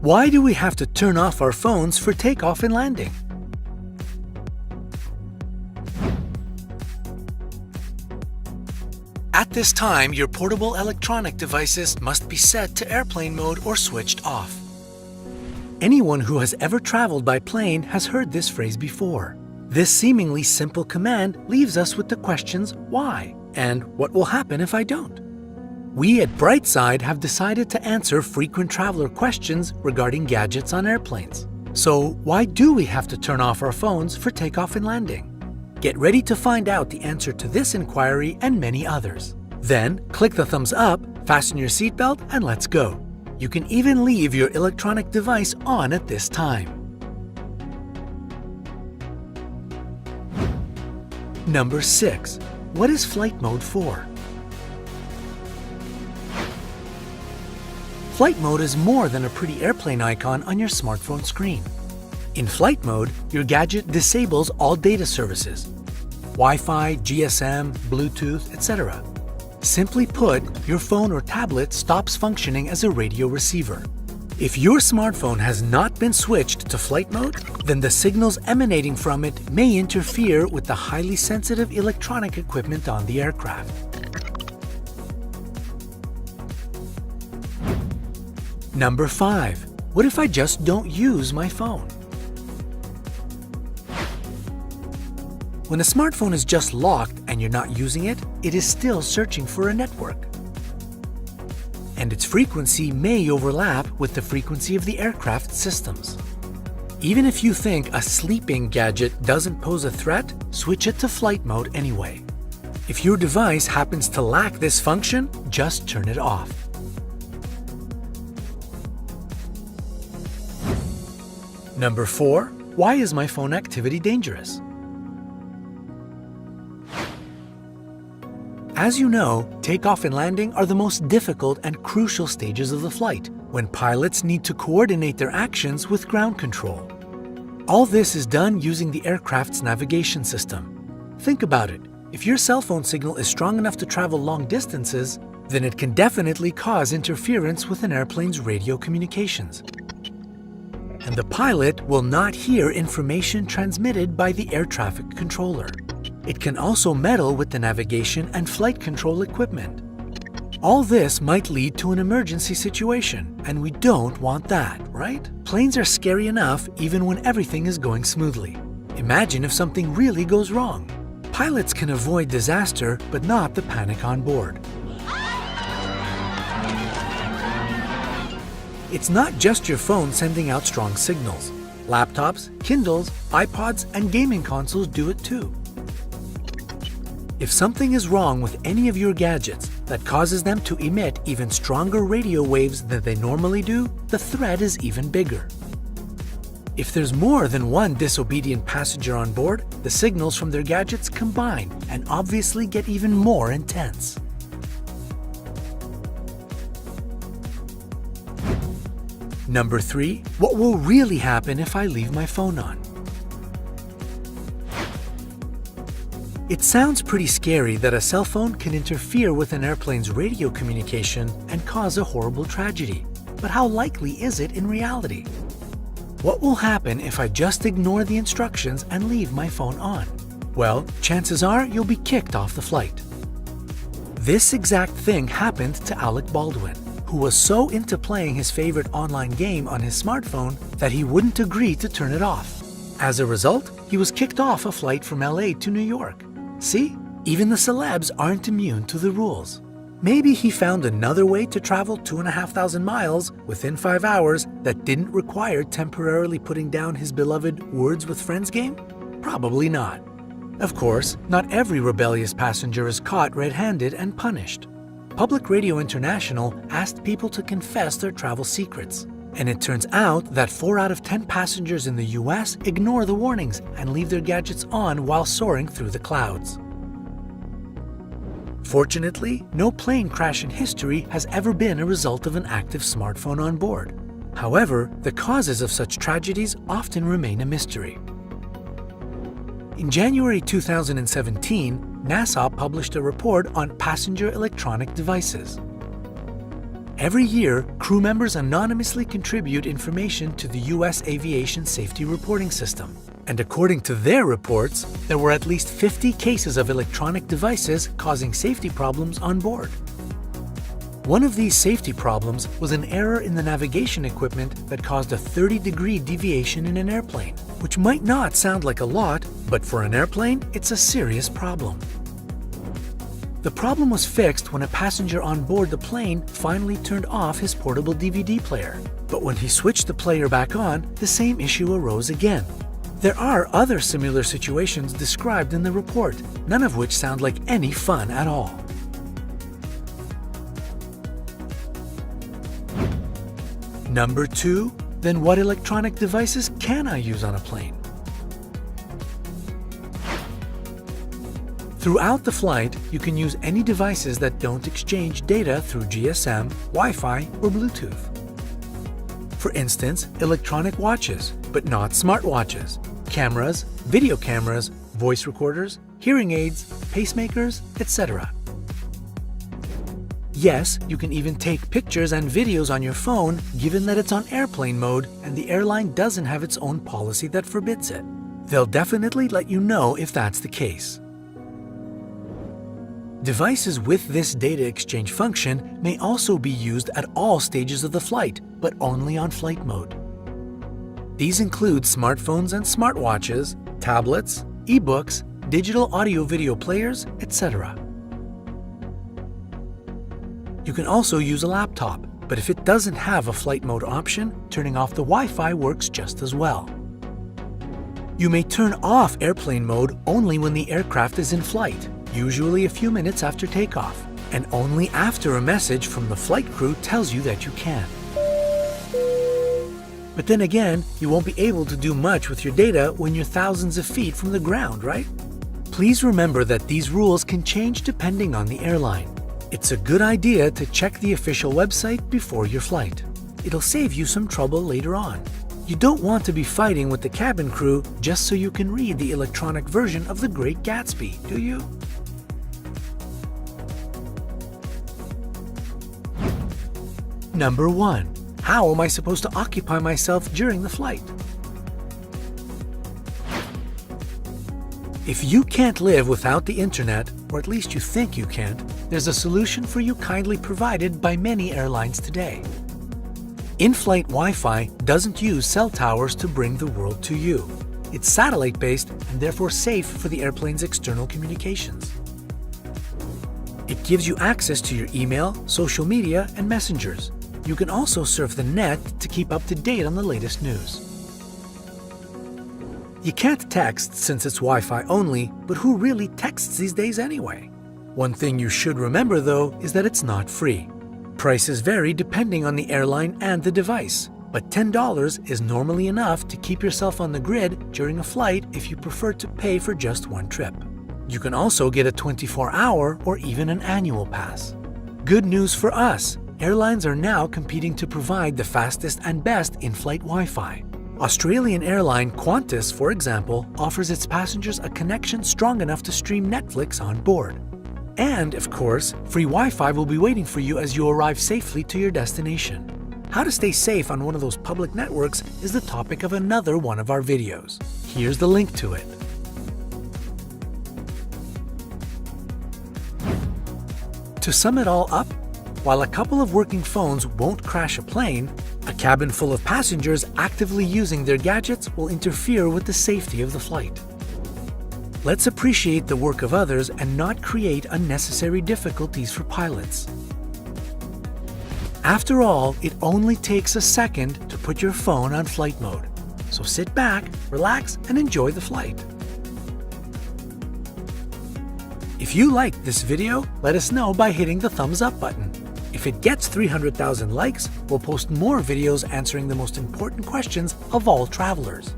Why do we have to turn off our phones for takeoff and landing? At this time, your portable electronic devices must be set to airplane mode or switched off. Anyone who has ever traveled by plane has heard this phrase before. This seemingly simple command leaves us with the questions why and what will happen if I don't. We at Brightside have decided to answer frequent traveler questions regarding gadgets on airplanes. So why do we have to turn off our phones for takeoff and landing? Get ready to find out the answer to this inquiry and many others. Then click the thumbs up, fasten your seatbelt, and let's go. You can even leave your electronic device on at this time. Number 6. What is flight mode for? Flight mode is more than a pretty airplane icon on your smartphone screen. In flight mode, your gadget disables all data services, Wi-Fi, GSM, Bluetooth, etc. Simply put, your phone or tablet stops functioning as a radio receiver. If your smartphone has not been switched to flight mode, then the signals emanating from it may interfere with the highly sensitive electronic equipment on the aircraft. Number 5. What if I just don't use my phone? When a smartphone is just locked and you're not using it, it is still searching for a network. And its frequency may overlap with the frequency of the aircraft systems. Even if you think a sleeping gadget doesn't pose a threat, switch it to flight mode anyway. If your device happens to lack this function, just turn it off. Number 4. Why is my phone activity dangerous? As you know, takeoff and landing are the most difficult and crucial stages of the flight, when pilots need to coordinate their actions with ground control. All this is done using the aircraft's navigation system. Think about it. If your cell phone signal is strong enough to travel long distances, then it can definitely cause interference with an airplane's radio communications. And the pilot will not hear information transmitted by the air traffic controller. It can also meddle with the navigation and flight control equipment. All this might lead to an emergency situation, and we don't want that, right? Planes are scary enough even when everything is going smoothly. Imagine if something really goes wrong. Pilots can avoid disaster, but not the panic on board. It's not just your phone sending out strong signals. Laptops, Kindles, iPods, and gaming consoles do it too. If something is wrong with any of your gadgets that causes them to emit even stronger radio waves than they normally do, the threat is even bigger. If there's more than one disobedient passenger on board, the signals from their gadgets combine and obviously get even more intense. Number 3. What will really happen if I leave my phone on? It sounds pretty scary that a cell phone can interfere with an airplane's radio communication and cause a horrible tragedy. But how likely is it in reality? What will happen if I just ignore the instructions and leave my phone on? Well, chances are you'll be kicked off the flight. This exact thing happened to Alec Baldwin, who was so into playing his favorite online game on his smartphone that he wouldn't agree to turn it off. As a result, he was kicked off a flight from LA to New York. See? Even the celebs aren't immune to the rules. Maybe he found another way to travel 2,500 miles within 5 hours that didn't require temporarily putting down his beloved Words with Friends game? Probably not. Of course, not every rebellious passenger is caught red-handed and punished. Public Radio International asked people to confess their travel secrets. And it turns out that 4 out of 10 passengers in the US ignore the warnings and leave their gadgets on while soaring through the clouds. Fortunately, no plane crash in history has ever been a result of an active smartphone on board. However, the causes of such tragedies often remain a mystery. In January 2017, NASA published a report on passenger electronic devices. Every year, crew members anonymously contribute information to the U.S. Aviation Safety Reporting System. And according to their reports, there were at least 50 cases of electronic devices causing safety problems on board. One of these safety problems was an error in the navigation equipment that caused a 30-degree deviation in an airplane, which might not sound like a lot, but for an airplane, it's a serious problem. The problem was fixed when a passenger on board the plane finally turned off his portable DVD player. But when he switched the player back on, the same issue arose again. There are other similar situations described in the report, none of which sound like any fun at all. Number 2. Then what electronic devices can I use on a plane? Throughout the flight, you can use any devices that don't exchange data through GSM, Wi-Fi, or Bluetooth. For instance, electronic watches, but not smartwatches, cameras, video cameras, voice recorders, hearing aids, pacemakers, etc. Yes, you can even take pictures and videos on your phone given that it's on airplane mode and the airline doesn't have its own policy that forbids it. They'll definitely let you know if that's the case. Devices with this data exchange function may also be used at all stages of the flight, but only on flight mode. These include smartphones and smartwatches, tablets, e-books, digital audio-video players, etc. You can also use a laptop, but if it doesn't have a flight mode option, turning off the Wi-Fi works just as well. You may turn off airplane mode only when the aircraft is in flight, usually a few minutes after takeoff, and only after a message from the flight crew tells you that you can. But then again, you won't be able to do much with your data when you're thousands of feet from the ground, right? Please remember that these rules can change depending on the airline. It's a good idea to check the official website before your flight. It'll save you some trouble later on. You don't want to be fighting with the cabin crew just so you can read the electronic version of The Great Gatsby, do you? Number 1. How am I supposed to occupy myself during the flight? If you can't live without the internet, or at least you think you can't, there's a solution for you kindly provided by many airlines today. In-flight Wi-Fi doesn't use cell towers to bring the world to you. It's satellite-based and therefore safe for the airplane's external communications. It gives you access to your email, social media, and messengers. You can also surf the net to keep up to date on the latest news. You can't text since it's Wi-Fi only, but who really texts these days anyway? One thing you should remember though is that it's not free. Prices vary depending on the airline and the device, but $10 is normally enough to keep yourself on the grid during a flight if you prefer to pay for just one trip. You can also get a 24-hour or even an annual pass. Good news for us! Airlines are now competing to provide the fastest and best in-flight Wi-Fi. Australian airline Qantas, for example, offers its passengers a connection strong enough to stream Netflix on board. And, of course, free Wi-Fi will be waiting for you as you arrive safely to your destination. How to stay safe on one of those public networks is the topic of another one of our videos. Here's the link to it. To sum it all up, while a couple of working phones won't crash a plane, a cabin full of passengers actively using their gadgets will interfere with the safety of the flight. Let's appreciate the work of others and not create unnecessary difficulties for pilots. After all, it only takes a second to put your phone on flight mode. So sit back, relax, and enjoy the flight. If you liked this video, let us know by hitting the thumbs up button. If it gets 300,000 likes, we'll post more videos answering the most important questions of all travelers.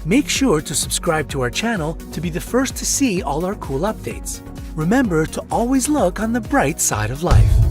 Make sure to subscribe to our channel to be the first to see all our cool updates. Remember to always look on the bright side of life.